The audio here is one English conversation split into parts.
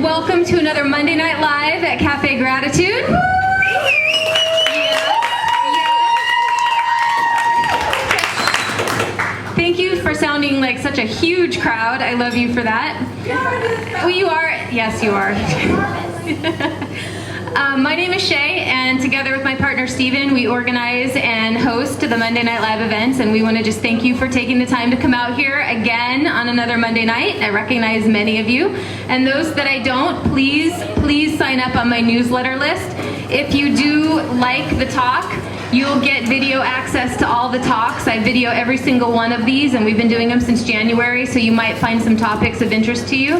and welcome to another Monday Night Live at Cafe Gratitude. Thank you for sounding like such a huge crowd. I love you for that. Oh, you are? Yes, you are. My name is Shea, and together with my partner Steven, we organize and host the Monday Night Live events, and we want to just thank you for taking the time to come out here again on another Monday night. I recognize many of you, and those that I don't, please sign up on my newsletter list. If you do like the talk, you'll get video access to all the talks. I video every single one of these, and we've been doing them since January, so you might find some topics of interest to you.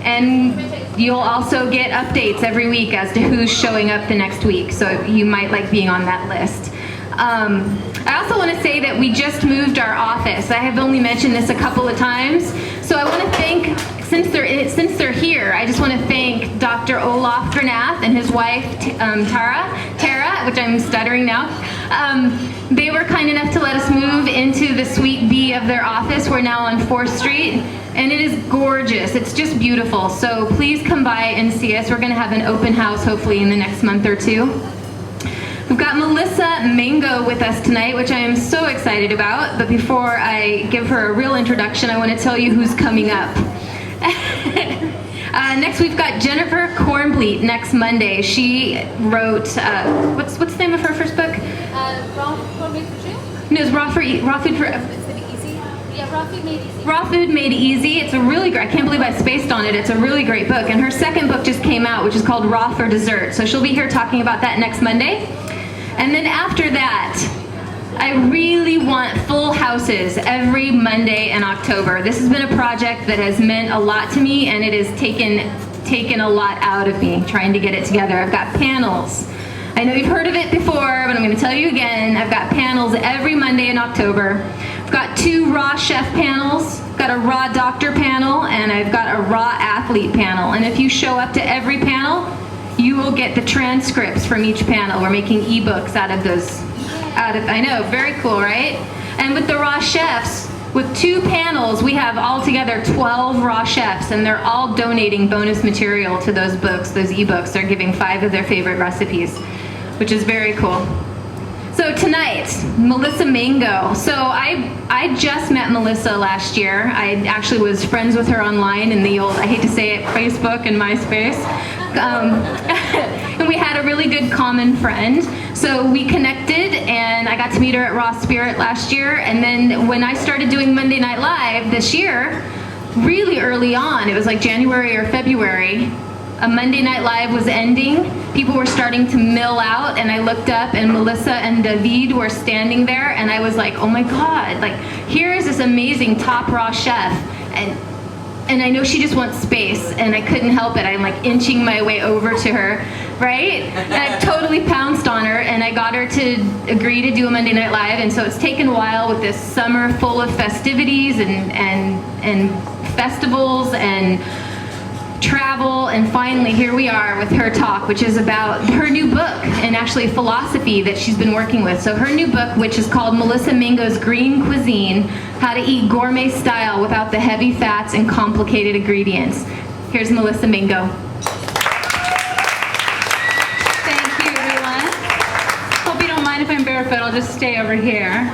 And you'll also get updates every week as to who's showing up the next week, so you might like being on that list. I also want to say that we just moved our office. I have only mentioned this a couple of times, so I want to thank, since they're here, I just want to thank Dr. Olaf Vernath and his wife Tara, which I'm stuttering now. They were kind enough to let us move into the Suite B of their office. We're now on 4th Street, and it is gorgeous. It's just beautiful. So please come by and see us. We're going to have an open house hopefully in the next month or two. We've got Melissa Mango with us tonight, which I am so excited about. But before I give her a real introduction, I want to tell you who's coming up. Next, we've got Jennifer Kornbleet next Monday. She wrote, what's the name of her first book? Raw Food for Two? No, it's Raw Food for... Yeah, Raw Food Made Easy. Raw Food Made Easy. It's a really great, I can't believe I spaced on it. It's a really great book. And her second book just came out, which is called Raw for Dessert. So she'll be here talking about that next Monday. And then after that, I really want full houses every Monday in October. This has been a project that has meant a lot to me, and it has taken a lot out of me trying to get it together. I've got panels. I know you've heard of it before, but I'm going to tell you again. I've got panels every Monday in October. I've got 2 raw chef panels, I've got a raw doctor panel, and I've got a raw athlete panel. And if you show up to every panel, you will get the transcripts from each panel. We're making ebooks out of those. I know, very cool, right? And with the raw chefs, with 2 panels, we have altogether 12 raw chefs, and they're all donating bonus material to those books, those ebooks. They're giving 5 of their favorite recipes, which is very cool. So tonight, Melissa Mango. So I just met Melissa last year. I actually was friends with her online in the old, I hate to say it, Facebook and MySpace. And we had a really good common friend. So we connected, and I got to meet her at Raw Spirit last year. And then when I started doing Monday Night Live this year, really early on, it was like January or February, a Monday Night Live was ending. People were starting to mill out, and I looked up, and Melissa and David were standing there, and I was like, oh my God, like, here is this amazing top raw chef, and I know she just wants space, and I couldn't help it. I'm like inching my way over to her, right? And I totally pounced on her, and I got her to agree to do a Monday Night Live, and so it's taken a while with this summer full of festivities and festivals and travel, and finally here we are with her talk, which is about her new book and actually philosophy that she's been working with. So her new book, which is called Melissa Mango's Green Cuisine, How to Eat Gourmet Style Without the Heavy Fats and Complicated Ingredients. Here's Melissa Mango. Thank you, everyone. Hope you don't mind if I'm barefoot. I'll just stay over here.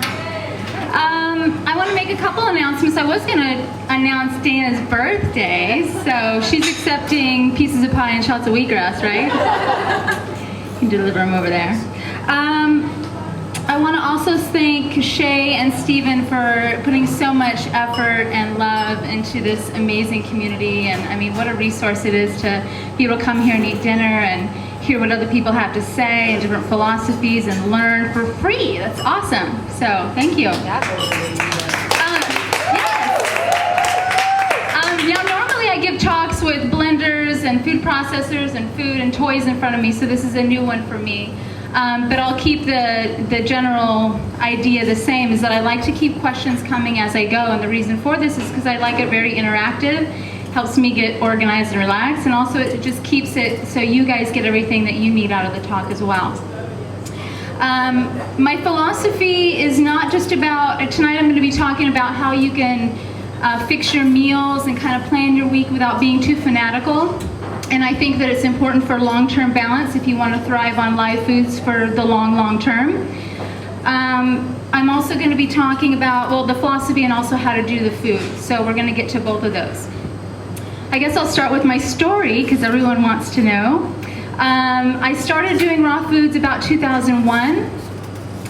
I want to make a couple announcements. I was going to announce Dana's birthday, so she's accepting pieces of pie and shots of wheatgrass, right? You can deliver them over there. I want to also thank Shea and Steven for putting so much effort and love into this amazing community, and I mean, what a resource it is to be able to come here and eat dinner and hear what other people have to say and different philosophies and learn for free. That's awesome. So thank you. Now normally I give talks with blenders and food processors and food and toys in front of me, so this is a new one for me. But I'll keep the general idea the same, is that I like to keep questions coming as I go, and the reason for this is because I like it very interactive. Helps me get organized and relaxed, and also it just keeps it so you guys get everything that you need out of the talk as well. My philosophy is not just about, tonight I'm going to be talking about how you can fix your meals and kind of plan your week without being too fanatical. And I think that it's important for long-term balance if you want to thrive on live foods for the long term. I'm also going to be talking about, well, the philosophy and also how to do the food. So we're going to get to both of those. I guess I'll start with my story because everyone wants to know. I started doing raw foods about 2001.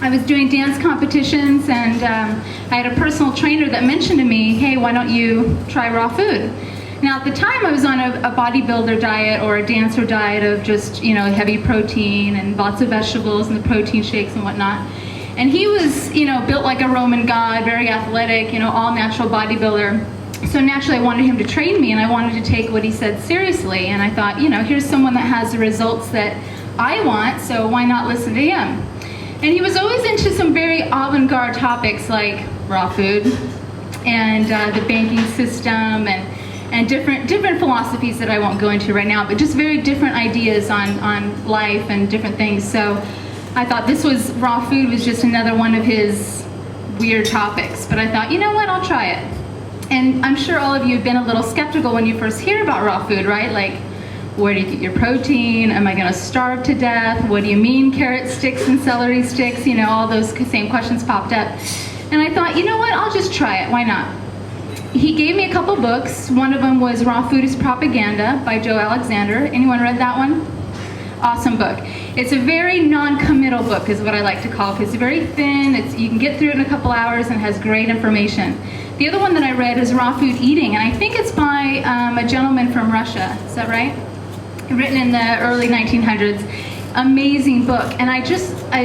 I was doing dance competitions, and I had a personal trainer that mentioned to me, hey, why don't you try raw food? Now, at the time, I was on a bodybuilder diet or a dancer diet of just, you know, heavy protein and lots of vegetables and the protein shakes and whatnot. And he was, you know, built like a Roman god, very athletic, you know, all natural bodybuilder. So naturally, I wanted him to train me, and I wanted to take what he said seriously. And I thought, you know, here's someone that has the results that I want, so why not listen to him? And he was always into some very avant-garde topics like raw food and the banking system and different philosophies that I won't go into right now, but just very different ideas on life and different things. So I thought raw food was just another one of his weird topics. But I thought, you know what, I'll try it. And I'm sure all of you have been a little skeptical when you first hear about raw food, right? Like, where do you get your protein? Am I gonna starve to death? What do you mean carrot sticks and celery sticks? You know, all those same questions popped up. And I thought, you know what, I'll just try it, why not? He gave me a couple books. One of them was Raw Food is Propaganda by Joe Alexander. Anyone read that one? Awesome book. It's a very non-committal book is what I like to call it. It's very thin, you can get through it in a couple hours and has great information. The other one that I read is Raw Food Eating, and I think it's by a gentleman from Russia. Is that right? Written in the early 1900s. Amazing book. And I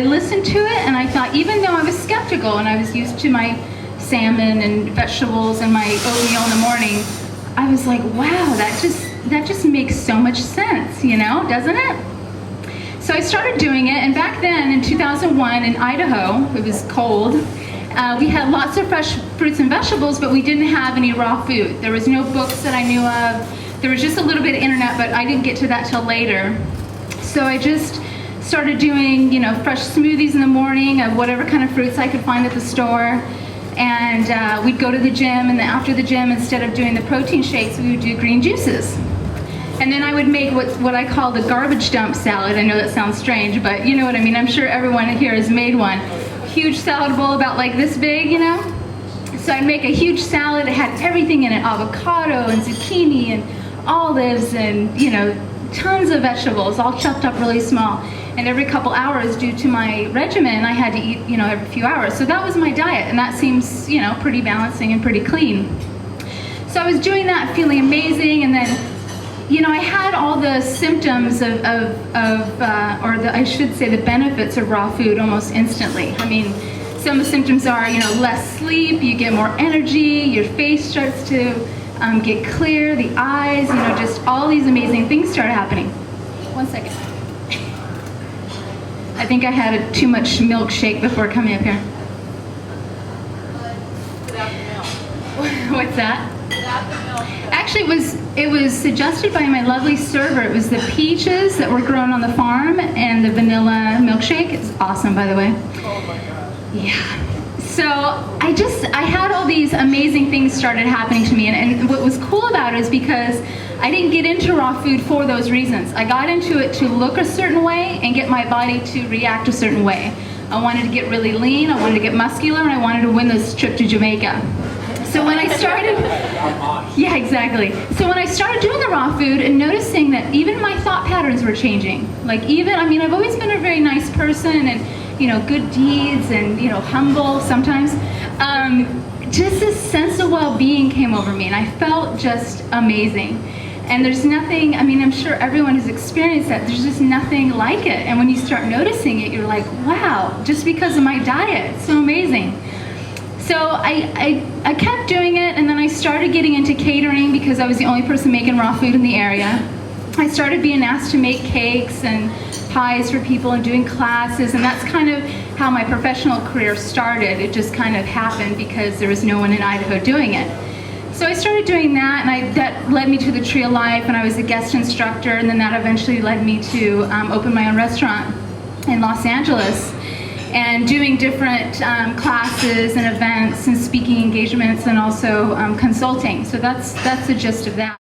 listened to it, and I thought, even though I was skeptical and I was used to my salmon and vegetables and my oatmeal in the morning, I was like, wow, that just makes so much sense, you know, doesn't it? So I started doing it, and back then in 2001 in Idaho, it was cold, we had lots of fresh fruits and vegetables, but we didn't have any raw food. There was no books that I knew of. There was just a little bit of internet, but I didn't get to that till later. So I just started doing, you know, fresh smoothies in the morning of whatever kind of fruits I could find at the store. And we'd go to the gym, and then after the gym, instead of doing the protein shakes, we would do green juices. And then I would make what I call the garbage dump salad. I know that sounds strange, but you know what I mean. I'm sure everyone here has made one. Huge salad bowl about like this big, you know? So I'd make a huge salad. It had everything in it, avocado and zucchini and olives and, you know, tons of vegetables, all chopped up really small. And every couple hours, due to my regimen, I had to eat, you know, every few hours. So that was my diet, and that seems, you know, pretty balancing and pretty clean. So I was doing that, feeling amazing, and then, you know, I had all the symptoms I should say the benefits of raw food almost instantly. I mean, some of the symptoms are, you know, less sleep, you get more energy, your face starts to get clear, the eyes, you know, just all these amazing things started happening. One second. I think I had too much milkshake before coming up here. Without the milk. What's that? Without the milk. Actually, it was suggested by my lovely server. It was the peaches that were grown on the farm and the vanilla milkshake. It's awesome, by the way. Oh my gosh. Yeah. So I had all these amazing things started happening to me, and what was cool about it is because I didn't get into raw food for those reasons. I got into it to look a certain way and get my body to react a certain way. I wanted to get really lean, I wanted to get muscular, and I wanted to win this trip to Jamaica. So when I started, yeah, exactly. So when I started doing the raw food and noticing that even my thought patterns were changing, like I've always been a very nice person and, you know, good deeds and, you know, humble sometimes. Just this sense of well-being came over me, and I felt just amazing. And there's nothing, I mean, I'm sure everyone has experienced that. There's just nothing like it. And when you start noticing it, you're like, wow, just because of my diet, it's so amazing. So I kept doing it, and then I started getting into catering because I was the only person making raw food in the area. I started being asked to make cakes and pies for people and doing classes, and that's kind of how my professional career started. It just kind of happened because there was no one in Idaho doing it. So I started doing that, and that led me to the Tree of Life, and I was a guest instructor, and then that eventually led me to open my own restaurant in Los Angeles, and doing different classes and events and speaking engagements and also consulting. So that's the gist of that.